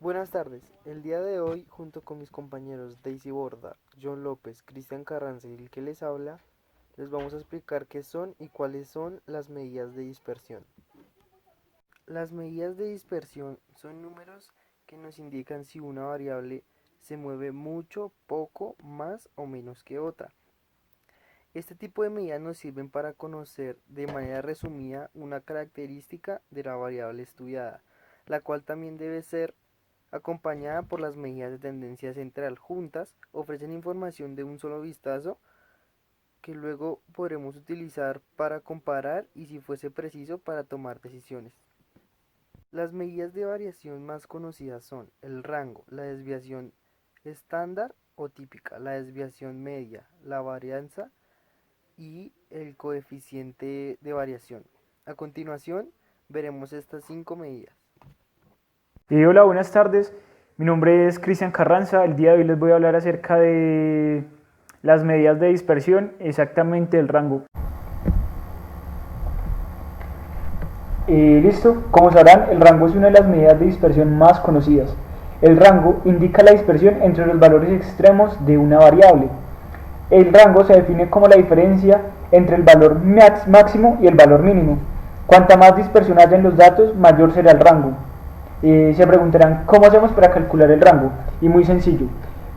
Buenas tardes. El día de hoy, junto con mis compañeros Daisy Borda, John López, Cristian Carranza y el que les habla, les vamos a explicar qué son y cuáles son las medidas de dispersión. Las medidas de dispersión son números que nos indican si una variable se mueve mucho, poco, más o menos que otra. Este tipo de medidas nos sirven para conocer de manera resumida una característica de la variable estudiada, la cual también debe ser acompañada por las medidas de tendencia central juntas, ofrecen información de un solo vistazo que luego podremos utilizar para comparar y, si fuese preciso, para tomar decisiones. Las medidas de variación más conocidas son el rango, la desviación estándar o típica, la desviación media, la varianza y el coeficiente de variación. A continuación, veremos estas 5 medidas. Hola, buenas tardes. Mi nombre es Cristian Carranza. El día de hoy les voy a hablar acerca de las medidas de dispersión, exactamente el rango. Listo, como sabrán, el rango es una de las medidas de dispersión más conocidas. El rango indica la dispersión entre los valores extremos de una variable. El rango se define como la diferencia entre el valor máximo y el valor mínimo. Cuanta más dispersión haya en los datos, mayor será el rango. Se preguntarán cómo hacemos para calcular el rango, y muy sencillo.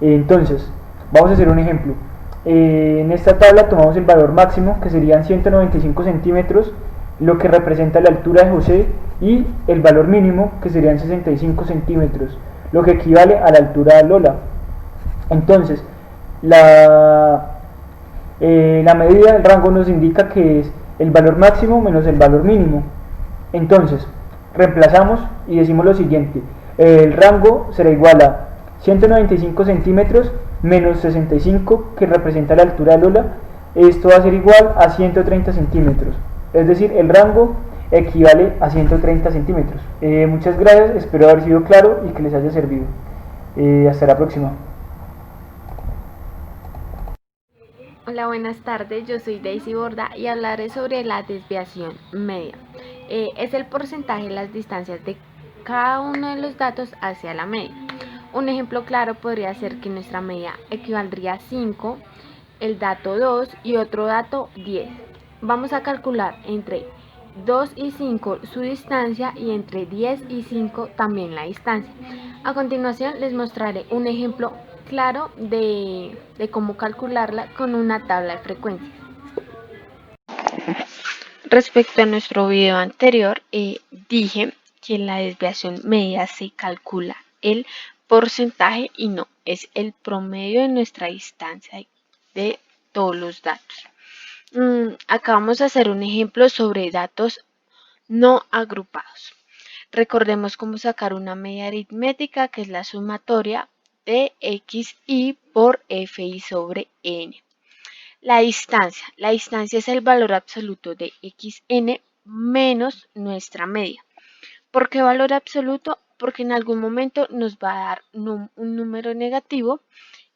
Entonces, vamos a hacer un ejemplo. En esta tabla tomamos el valor máximo, que serían 195 centímetros, lo que representa la altura de José, y el valor mínimo, que serían 65 centímetros, lo que equivale a la altura de Lola. Entonces, la medida del rango nos indica que es el valor máximo menos el valor mínimo. Entonces, reemplazamos y decimos lo siguiente: el rango será igual a 195 centímetros menos 65, que representa la altura de Lola. Esto va a ser igual a 130 centímetros. Es decir, el rango equivale a 130 centímetros. Muchas gracias, espero haber sido claro y que les haya servido. Hasta la próxima. Hola, buenas tardes. Yo soy Daisy Borda y hablaré sobre la desviación media. Es el porcentaje de las distancias de cada uno de los datos hacia la media. Un ejemplo claro podría ser que nuestra media equivaldría a 5, el dato 2 y otro dato 10. Vamos a calcular entre 2 y 5 su distancia y entre 10 y 5 también la distancia. A continuación les mostraré un ejemplo claro de cómo calcularla con una tabla de frecuencias. Respecto a nuestro video anterior, dije que la desviación media se calcula el porcentaje y no, es el promedio de nuestra distancia de todos los datos. Acá vamos a hacer un ejemplo sobre datos no agrupados. Recordemos cómo sacar una media aritmética, que es la sumatoria de xi por fi sobre n. La distancia es el valor absoluto de xn menos nuestra media. ¿Por qué valor absoluto? Porque en algún momento nos va a dar un número negativo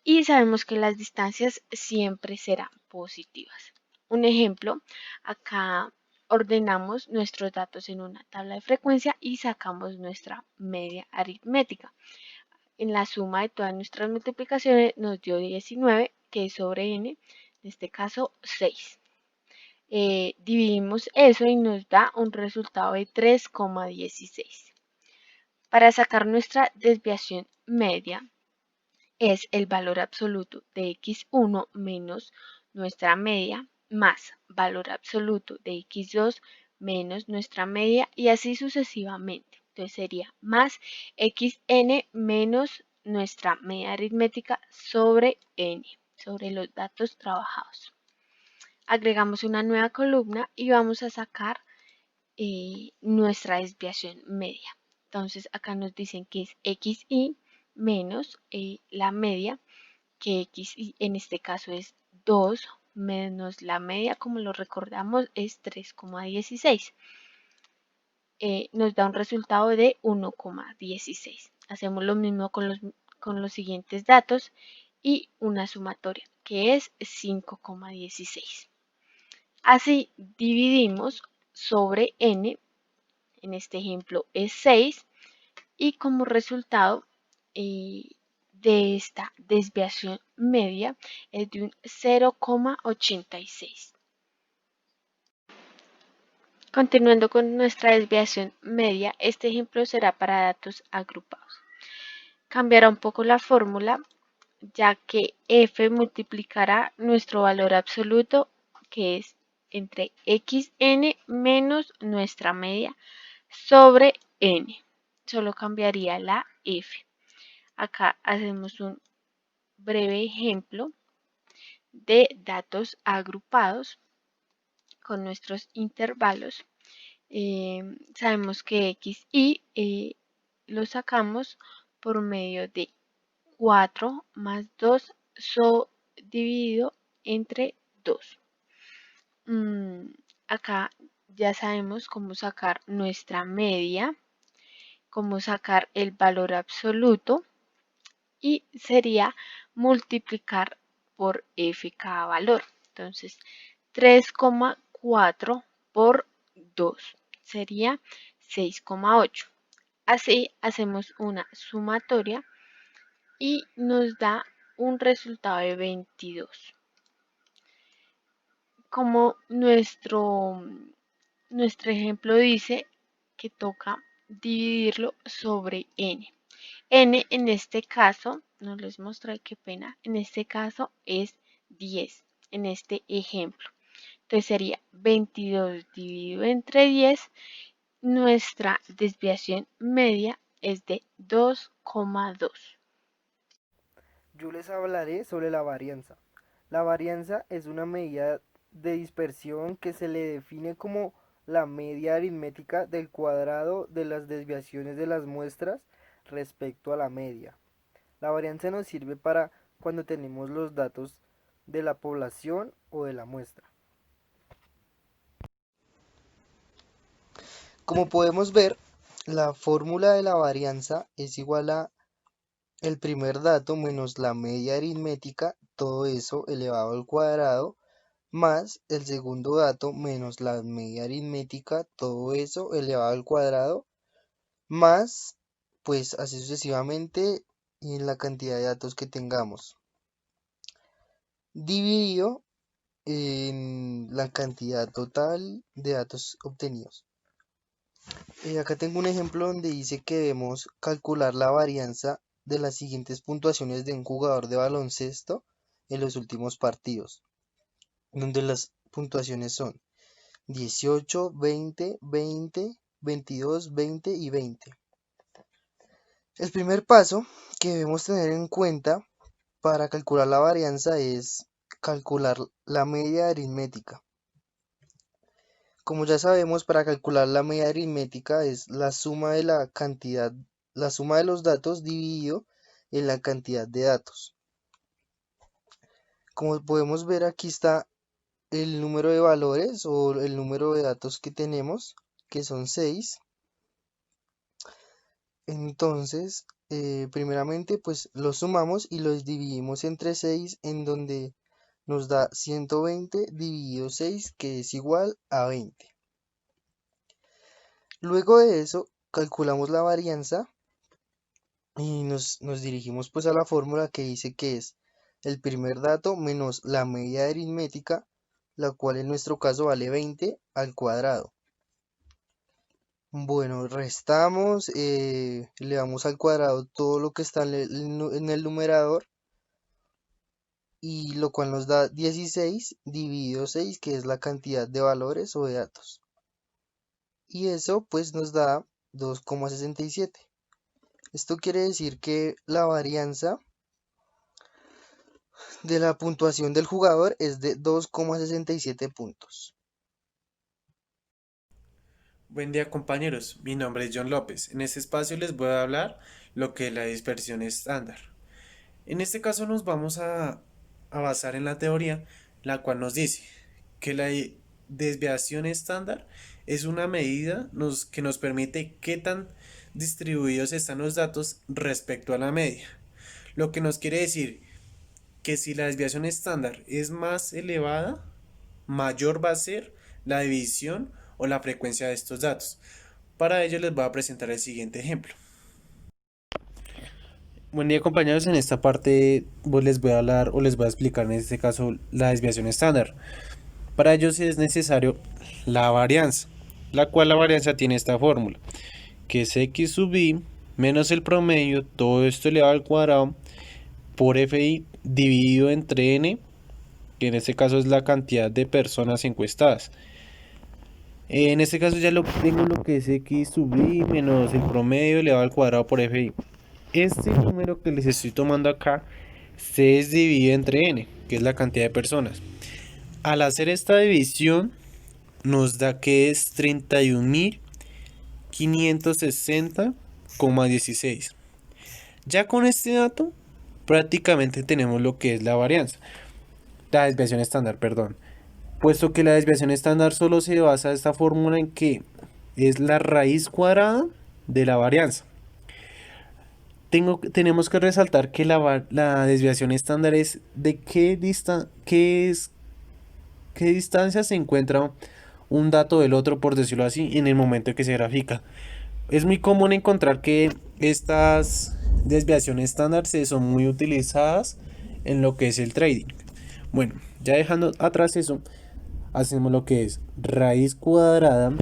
y sabemos que las distancias siempre serán positivas. Un ejemplo, acá ordenamos nuestros datos en una tabla de frecuencia y sacamos nuestra media aritmética. En la suma de todas nuestras multiplicaciones nos dio 19, que es sobre n, en este caso 6. Dividimos eso y nos da un resultado de 3,16. Para sacar nuestra desviación media, es el valor absoluto de x1 menos nuestra media más valor absoluto de x2 menos nuestra media, y así sucesivamente. Entonces sería más xn menos nuestra media aritmética sobre n, sobre los datos trabajados. Agregamos una nueva columna y vamos a sacar nuestra desviación media. Entonces acá nos dicen que es xi menos la media, que xi en este caso es 2 menos la media, como lo recordamos, es 3,16. Nos da un resultado de 1,16. Hacemos lo mismo con los siguientes datos y una sumatoria, que es 5,16. Así dividimos sobre n, en este ejemplo es 6, y como resultado de esta desviación media es de un 0,86. Continuando con nuestra desviación media, este ejemplo será para datos agrupados. Cambiará un poco la fórmula, ya que f multiplicará nuestro valor absoluto, que es entre xn menos nuestra media sobre n. Solo cambiaría la f. Acá hacemos un breve ejemplo de datos agrupados con nuestros intervalos. Sabemos que x y lo sacamos por medio de 4 más 2 dividido entre 2. Acá ya sabemos cómo sacar nuestra media, cómo sacar el valor absoluto y sería multiplicar por f cada valor. Entonces, 3,4 por 2 sería 6,8. Así hacemos una sumatoria y nos da un resultado de 22. Como nuestro ejemplo dice que toca dividirlo sobre n. N en este caso, no les mostré, qué pena, en este caso es 10, en este ejemplo. Entonces sería 22 dividido entre 10. Nuestra desviación media es de 2,2. Yo les hablaré sobre la varianza. La varianza es una medida de dispersión que se le define como la media aritmética del cuadrado de las desviaciones de las muestras respecto a la media. La varianza nos sirve para cuando tenemos los datos de la población o de la muestra. Como podemos ver, la fórmula de la varianza es igual a el primer dato menos la media aritmética, todo eso elevado al cuadrado, más el segundo dato menos la media aritmética, todo eso elevado al cuadrado, más, pues así sucesivamente en la cantidad de datos que tengamos, dividido en la cantidad total de datos obtenidos. Acá tengo un ejemplo donde dice que debemos calcular la varianza de las siguientes puntuaciones de un jugador de baloncesto en los últimos partidos, donde las puntuaciones son 18, 20, 20, 22, 20 y 20. El primer paso que debemos tener en cuenta para calcular la varianza es calcular la media aritmética. Como ya sabemos, para calcular la media aritmética es la suma de la suma de los datos dividido en la cantidad de datos. Como podemos ver, aquí está el número de valores o el número de datos que tenemos, que son 6. Entonces, primeramente, pues los sumamos y los dividimos entre 6, en donde nos da 120 dividido 6, que es igual a 20. Luego de eso, calculamos la varianza y nos dirigimos pues a la fórmula que dice que es el primer dato menos la media aritmética, la cual en nuestro caso vale 20 al cuadrado. Bueno, restamos, le damos al cuadrado todo lo que está en el numerador, y lo cual nos da 16 dividido 6, que es la cantidad de valores o de datos. Y eso pues nos da 2,67. Esto quiere decir que la varianza de la puntuación del jugador es de 2,67 puntos. Buen día compañeros, mi nombre es John López. En este espacio les voy a hablar lo que es la dispersión estándar. En este caso nos vamos a basar en la teoría, la cual nos dice que la desviación estándar es una medida que nos permite qué tan distribuidos están los datos respecto a la media. Lo que nos quiere decir que si la desviación estándar es más elevada, mayor va a ser la división o la frecuencia de estos datos. Para ello les voy a presentar el siguiente ejemplo. Buen día compañeros, en esta parte les voy a hablar o les voy a explicar en este caso la desviación estándar. Para ello sí es necesario la varianza, la cual la varianza tiene esta fórmula, que es x sub i menos el promedio, todo esto elevado al cuadrado, por fi dividido entre n, que en este caso es la cantidad de personas encuestadas. En este caso ya tengo lo que es x sub i menos el promedio elevado al cuadrado por fi. Este número que les estoy tomando acá se es dividido entre n, que es la cantidad de personas. Al hacer esta división nos da que es 31.560,16. Ya con este dato prácticamente tenemos lo que es la varianza, la desviación estándar, perdón. Puesto que la desviación estándar solo se basa en esta fórmula en que es la raíz cuadrada de la varianza. Tenemos que resaltar que la desviación estándar es de qué distancia se encuentra un dato del otro, por decirlo así, en el momento en que se grafica. Es muy común encontrar que estas desviaciones estándar son muy utilizadas en lo que es el trading. Bueno, ya dejando atrás eso, hacemos lo que es raíz cuadrada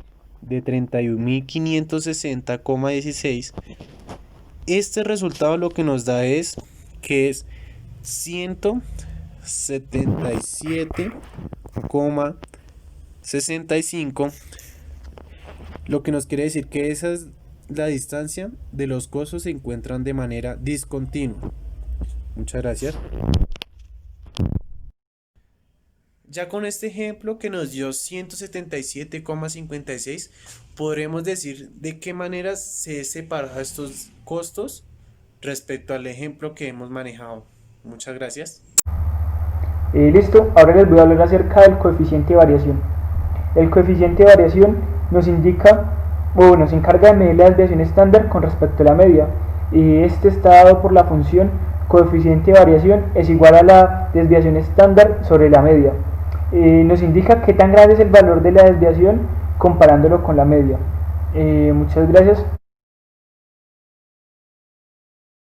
de 31.560,16. Este resultado lo que nos da es que es 177,65, lo que nos quiere decir que esa es la distancia de los cosos se encuentran de manera discontinua. Muchas gracias. Ya con este ejemplo que nos dio 177,56, podremos decir de qué manera se separan estos costos respecto al ejemplo que hemos manejado. Muchas gracias. Listo, ahora les voy a hablar acerca del coeficiente de variación. El coeficiente de variación nos indica o nos encarga de medir la desviación estándar con respecto a la media, y este está dado por la función coeficiente de variación es igual a la desviación estándar sobre la media. Nos indica qué tan grande es el valor de la desviación comparándolo con la media. Muchas gracias.